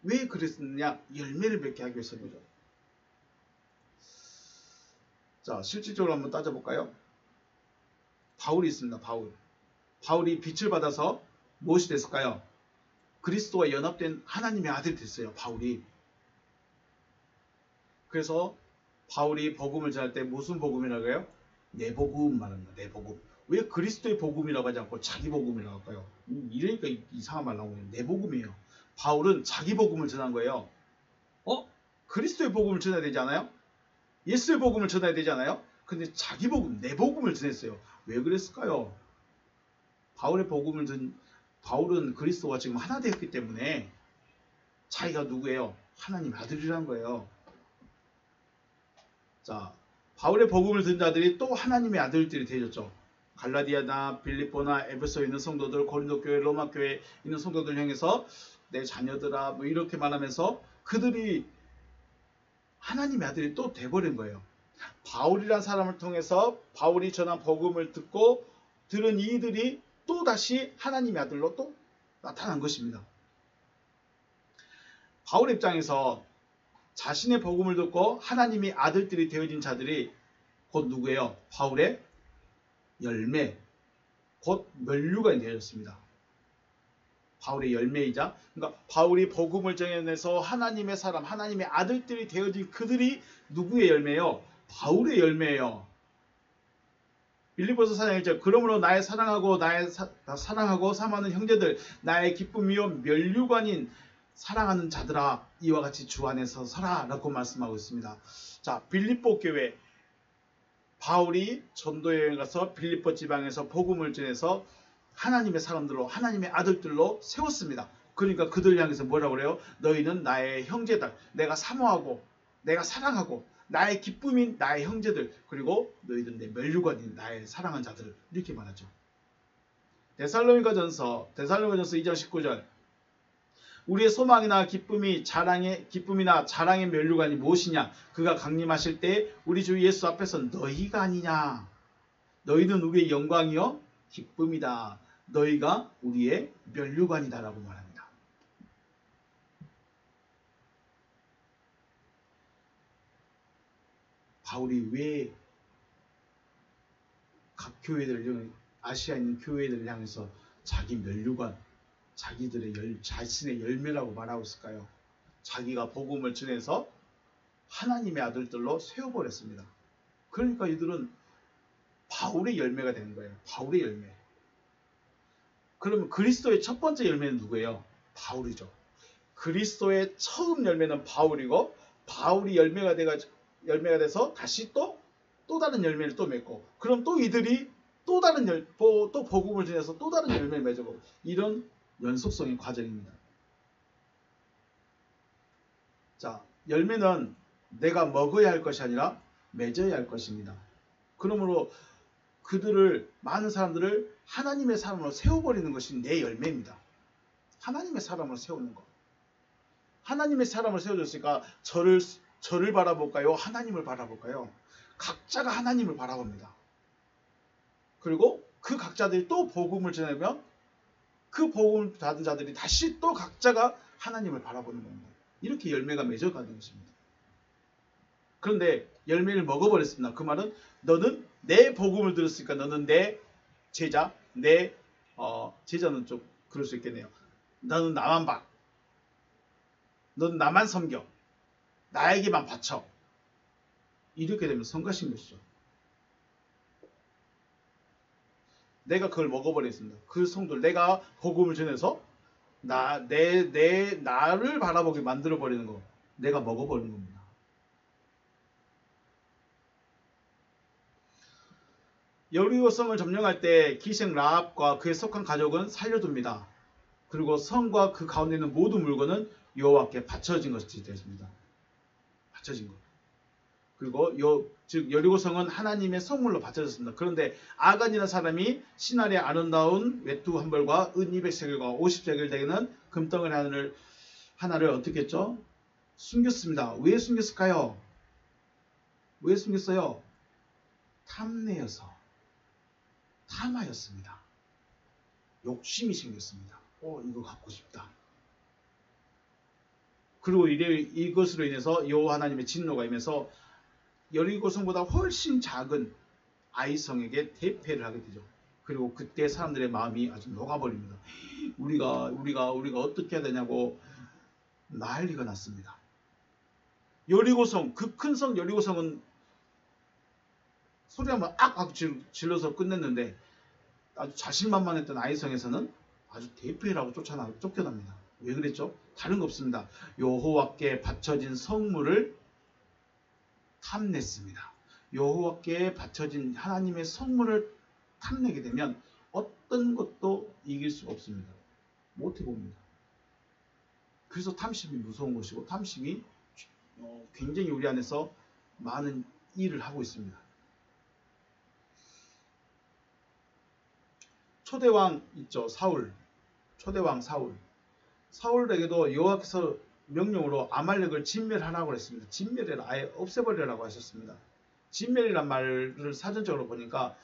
왜 그랬느냐? 열매를 맺게 하기 위해서 거죠. 자, 실질적으로 한번 따져볼까요? 바울이 있습니다. 바울이 빛을 받아서 무엇이 됐을까요? 그리스도와 연합된 하나님의 아들이 됐어요. 바울이. 그래서 바울이 복음을 전할 때 무슨 복음이라고 해요? 내 복음 말합니다. 내 복음. 왜 그리스도의 복음이라고 하지 않고 자기 복음이라고 할까요? 이러니까 이상한 말 나오네요. 내 복음이에요. 바울은 자기 복음을 전한 거예요. 그리스도의 복음을 전해야 되지 않아요? 예수의 복음을 전해야 되지 않아요? 근데 자기 복음, 내 복음을 전했어요. 왜 그랬을까요? 바울은 그리스도와 지금 하나 되었기 때문에 자기가 누구예요? 하나님 아들이란 거예요. 자, 바울의 복음을 듣는 자들이 또 하나님의 아들들이 되어졌죠. 갈라디아나 빌립보나 에베소에 있는 성도들, 고린도 교회, 로마 교회에 있는 성도들 향해서 내 자녀들아 뭐 이렇게 말하면서 그들이 하나님의 아들이 또 돼버린 거예요. 바울이란 사람을 통해서 바울이 전한 복음을 듣고 들은 이들이 또 다시 하나님의 아들로 또 나타난 것입니다. 바울 입장에서 자신의 복음을 듣고 하나님의 아들들이 되어진 자들이 곧 누구예요? 바울의 열매, 곧 면류관이 되어졌습니다. 바울의 열매이자, 그러니까 바울이 복음을 전해내서 하나님의 사람, 하나님의 아들들이 되어진 그들이 누구의 열매예요? 바울의 열매예요. 빌립보서 4장 1절, 그러므로 나의 사랑하고 사랑하는 형제들, 나의 기쁨이요 면류관인 사랑하는 자들아, 이와 같이 주 안에서 서라 라고 말씀하고 있습니다. 자, 빌립보 교회, 바울이 전도 여행 가서 빌립보 지방에서 복음을 전해서 하나님의 사람들로, 하나님의 아들들로 세웠습니다. 그러니까 그들 향해서 뭐라고 그래요? 너희는 나의 형제들, 내가 사모하고 내가 사랑하고 나의 기쁨인 나의 형제들, 그리고 너희는 내 면류관인 나의 사랑하는 자들, 이렇게 말하죠. 데살로니가전서 2장 19절, 우리의 소망이나 기쁨이나 자랑의 면류관이 무엇이냐? 그가 강림하실 때 우리 주 예수 앞에서 너희가 아니냐? 너희는 우리의 영광이요 기쁨이다. 너희가 우리의 면류관이다 라고 말합니다. 바울이 왜 각 교회들, 아시아에 있는 교회들을 향해서 자기 면류관, 자신의 열매라고 말하고 있을까요? 자기가 복음을 전해서 하나님의 아들들로 세워버렸습니다. 그러니까 이들은 바울의 열매가 되는 거예요. 바울의 열매. 그러면 그리스도의 첫 번째 열매는 누구예요? 바울이죠. 그리스도의 처음 열매는 바울이고, 바울이 열매가 돼서 다시 또 다른 열매를 또 맺고, 그럼 또 이들이 또 복음을 전해서 또 다른 열매를 맺고, 이런 연속성의 과정입니다. 자, 열매는 내가 먹어야 할 것이 아니라 맺어야 할 것입니다. 그러므로 많은 사람들을 하나님의 사람으로 세워버리는 것이 내 열매입니다. 하나님의 사람으로 세우는 것. 하나님의 사람을 세워줬으니까 저를 바라볼까요? 하나님을 바라볼까요? 각자가 하나님을 바라봅니다. 그리고 그 각자들이 또 복음을 전하면 그 복음을 받은 자들이 다시 또 각자가 하나님을 바라보는 겁니다. 이렇게 열매가 맺어가는 것입니다. 그런데 열매를 먹어버렸습니다. 그 말은 너는 내 복음을 들었으니까 너는 내 제자, 제자는 좀 그럴 수 있겠네요. 너는 나만 봐. 너는 나만 섬겨. 나에게만 바쳐. 이렇게 되면 성가신 것이죠. 내가 그걸 먹어버렸습니다. 그 성도를 내가 복음을 전해서 나를 바라보게 만들어버리는 거, 내가 먹어버리는 겁니다. 여리고 성을 점령할 때 기생 라합과 그에 속한 가족은 살려둡니다. 그리고 성과 그 가운데 있는 모든 물건은 여호와께 바쳐진 것이 되었습니다. 바쳐진 것. 그리고 즉 여리고 성은 하나님의 성물로 바쳐졌습니다. 그런데 아간이라는 사람이 신할의 아름다운 외투 한 벌과 은 200세겔과 50세겔 되는 금덩어리 하나를 어떻게 했죠? 숨겼습니다. 왜 숨겼을까요? 왜 숨겼어요? 탐하였습니다. 욕심이 생겼습니다. 이거 갖고 싶다. 그리고 이것으로 인해서 여호와 하나님의 진노가 임해서 여리고 성보다 훨씬 작은 아이성에게 대패를 하게 되죠. 그리고 그때 사람들의 마음이 아주 녹아버립니다. 우리가 어떻게 해야 되냐고 난리가 났습니다. 여리고성, 그 큰 성 여리고성은 소리 한번 악악 질러서 끝냈는데 아주 자신만만했던 아이성에서는 아주 대피해라고 쫓겨납니다. 왜 그랬죠? 다른 거 없습니다. 여호와께 바쳐진 성물을 탐냈습니다. 여호와께 바쳐진 하나님의 성물을 탐내게 되면 어떤 것도 이길 수가 없습니다. 못해봅니다. 그래서 탐심이 무서운 것이고 탐심이 굉장히 우리 안에서 많은 일을 하고 있습니다. 초대왕 있죠. 사울. 초대왕 사울. 사울에게도 여호와께서 명령으로 아말렉을 진멸하라고 했습니다. 진멸해라. 아예 없애버리라고 하셨습니다. 진멸이란 말을 사전적으로 보니까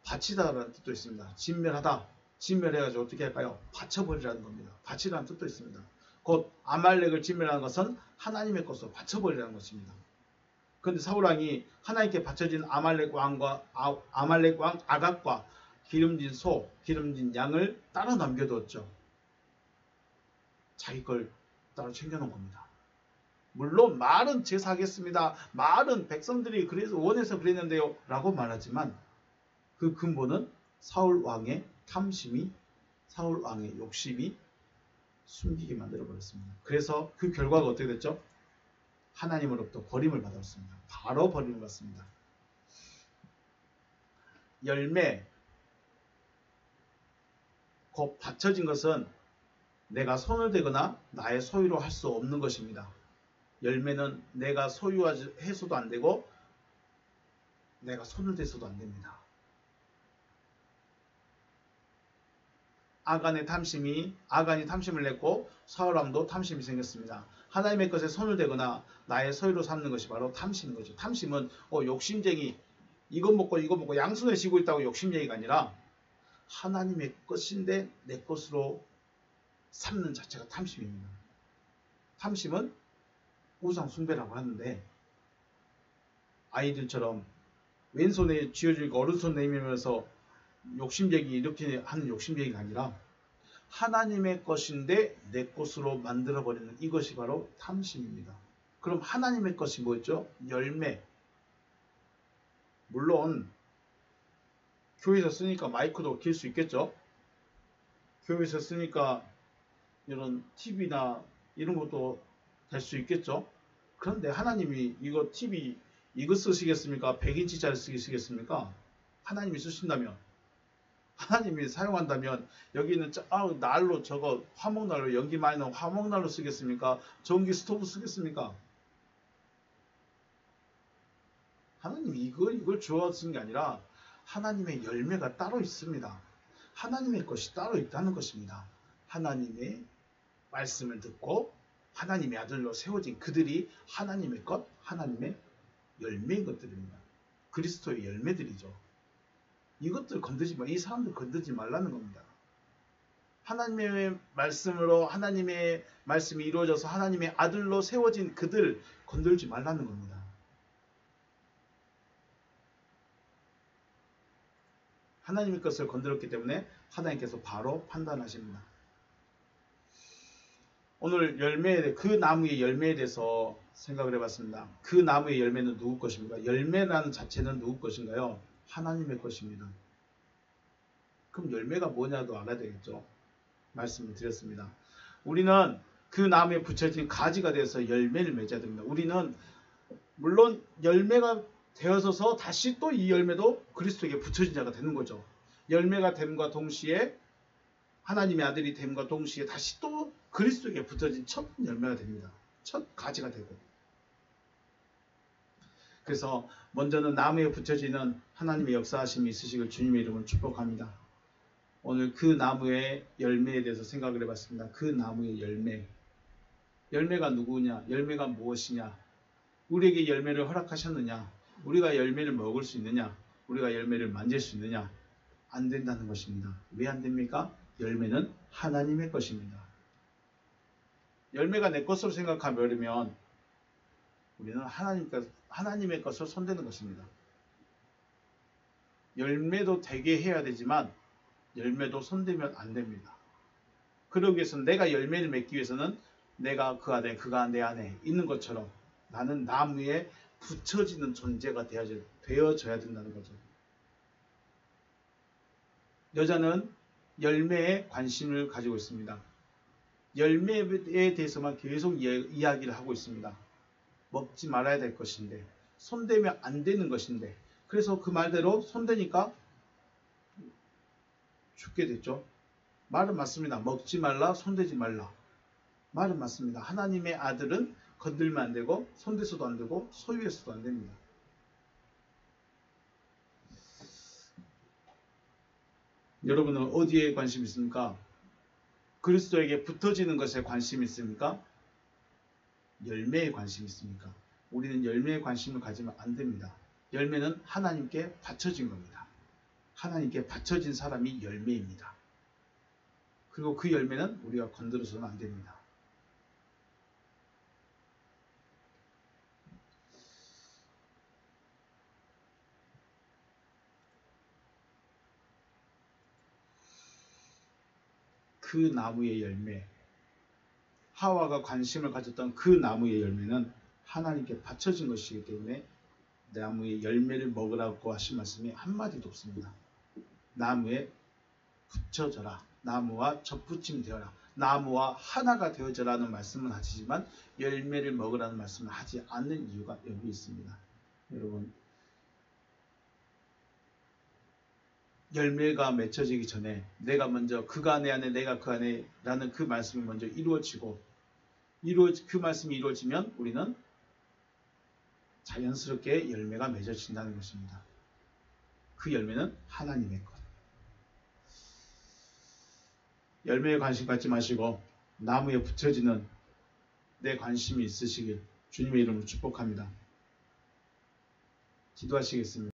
바치다라는 뜻도 있습니다. 진멸하다. 진멸해가지고 어떻게 할까요? 바쳐버리라는 겁니다. 바치라는 뜻도 있습니다. 곧 아말렉을 진멸하는 것은 하나님의 것으로 바쳐버리라는 것입니다. 그런데 사울왕이 하나님께 바쳐진 아말렉 왕 아각과 기름진 소, 기름진 양을 따로 남겨두었죠. 자기 걸 따로 챙겨놓은 겁니다. 물론 말은 제사하겠습니다. 말은 백성들이 그래서 원해서 그랬는데요. 라고 말하지만 그 근본은 사울왕의 탐심이, 사울왕의 욕심이 숨기게 만들어버렸습니다. 그래서 그 결과가 어떻게 됐죠? 하나님으로부터 버림을 받았습니다. 바로 버림을 받습니다. 열매, 곧 바쳐진 것은 내가 손을 대거나 나의 소유로 할 수 없는 것입니다. 열매는 내가 소유해서도 안 되고 내가 손을 대서도 안 됩니다. 아간이 탐심을 냈고 사울왕도 탐심이 생겼습니다. 하나님의 것에 손을 대거나 나의 소유로 삼는 것이 바로 탐심인 거죠. 탐심은 욕심쟁이, 이거 먹고 양손에 쥐고 있다고 욕심쟁이가 아니라 하나님의 것인데 내 것으로 삼는 자체가 탐심입니다. 탐심은 우상 숭배라고 하는데 아이들처럼 왼손에 쥐어주니까 오른손 내밀면서 욕심쟁이 이렇게 하는 욕심쟁이가 아니라 하나님의 것인데 내 것으로 만들어버리는 이것이 바로 탐심입니다. 그럼 하나님의 것이 뭐였죠? 열매. 물론 교회에서 쓰니까 마이크도 킬 수 있겠죠? 교회에서 쓰니까 이런 TV나 이런 것도 될 수 있겠죠? 그런데 하나님이 이거 TV 이거 쓰시겠습니까? 100인치짜리 쓰시겠습니까? 하나님이 쓰신다면, 하나님이 사용한다면 여기는 난로 저거 화목난로 연기 많이 나는 화목난로 쓰겠습니까? 전기 스토브 쓰겠습니까? 하나님이 이걸 주어진 게 아니라 하나님의 열매가 따로 있습니다. 하나님의 것이 따로 있다는 것입니다. 하나님의 말씀을 듣고 하나님의 아들로 세워진 그들이 하나님의 것, 하나님의 열매인 것들입니다. 그리스도의 열매들이죠. 이것들 건드지 이 사람들 건드지 말라는 겁니다. 하나님의 말씀으로 하나님의 말씀이 이루어져서 하나님의 아들로 세워진 그들 건들지 말라는 겁니다. 하나님의 것을 건드렸기 때문에 하나님께서 바로 판단하십니다. 오늘 그 나무의 열매에 대해서 생각을 해봤습니다. 그 나무의 열매는 누구 것입니까? 열매라는 자체는 누구 것인가요? 하나님의 것입니다. 그럼 열매가 뭐냐도 알아야 되겠죠. 말씀을 드렸습니다. 우리는 그 나무에 붙여진 가지가 되어서 열매를 맺어야 됩니다. 우리는 물론 열매가 되어서서 다시 또 이 열매도 그리스도에게 붙여진 자가 되는 거죠. 열매가 됨과 동시에 하나님의 아들이 됨과 동시에 다시 또 그리스도에게 붙어진 첫 열매가 됩니다. 첫 가지가 되고. 그래서 먼저는 나무에 붙여지는 하나님의 역사하심이 있으시길 주님의 이름으로 축복합니다. 오늘 그 나무의 열매에 대해서 생각을 해봤습니다. 그 나무의 열매. 열매가 누구냐? 열매가 무엇이냐? 우리에게 열매를 허락하셨느냐? 우리가 열매를 먹을 수 있느냐? 우리가 열매를 만질 수 있느냐? 안 된다는 것입니다. 왜 안 됩니까? 열매는 하나님의 것입니다. 열매가 내 것으로 생각하면 우리는 하나님의 것을 손대는 것입니다. 열매도 되게 해야 되지만 열매도 손대면 안 됩니다. 그러기 위해서는 내가 열매를 맺기 위해서는 내가 그 안에 그가 내 안에 있는 것처럼 나는 나무에 붙여지는 존재가 되어져야 된다는 거죠. 여자는 열매에 관심을 가지고 있습니다. 열매에 대해서만 계속 이야기를 하고 있습니다. 먹지 말아야 될 것인데, 손대면 안 되는 것인데, 그래서 그 말대로 손대니까 죽게 됐죠. 말은 맞습니다. 먹지 말라, 손대지 말라. 말은 맞습니다. 하나님의 아들은 건들면 안 되고, 손대서도 안 되고, 소유해서도 안 됩니다. 여러분은 어디에 관심이 있습니까? 그리스도에게 붙어지는 것에 관심이 있습니까? 열매에 관심이 있습니까? 우리는 열매에 관심을 가지면 안 됩니다. 열매는 하나님께 바쳐진 겁니다. 하나님께 바쳐진 사람이 열매입니다. 그리고 그 열매는 우리가 건드려서는 안 됩니다. 그 나무의 열매, 하와가 관심을 가졌던 그 나무의 열매는 하나님께 바쳐진 것이기 때문에 나무의 열매를 먹으라고 하신 말씀이 한마디도 없습니다. 나무에 붙여져라. 나무와 접붙임 되어라. 나무와 하나가 되어져라는 말씀은 하시지만 열매를 먹으라는 말씀을 하지 않는 이유가 여기 있습니다. 여러분, 열매가 맺혀지기 전에 내가 먼저 그가 내 안에 내가 그 안에 라는 그 말씀이 먼저 이루어지고 그 말씀이 이루어지면 우리는 자연스럽게 열매가 맺어진다는 것입니다. 그 열매는 하나님의 것. 열매에 관심 갖지 마시고 나무에 붙여지는 내 관심이 있으시길 주님의 이름으로 축복합니다. 기도하시겠습니다.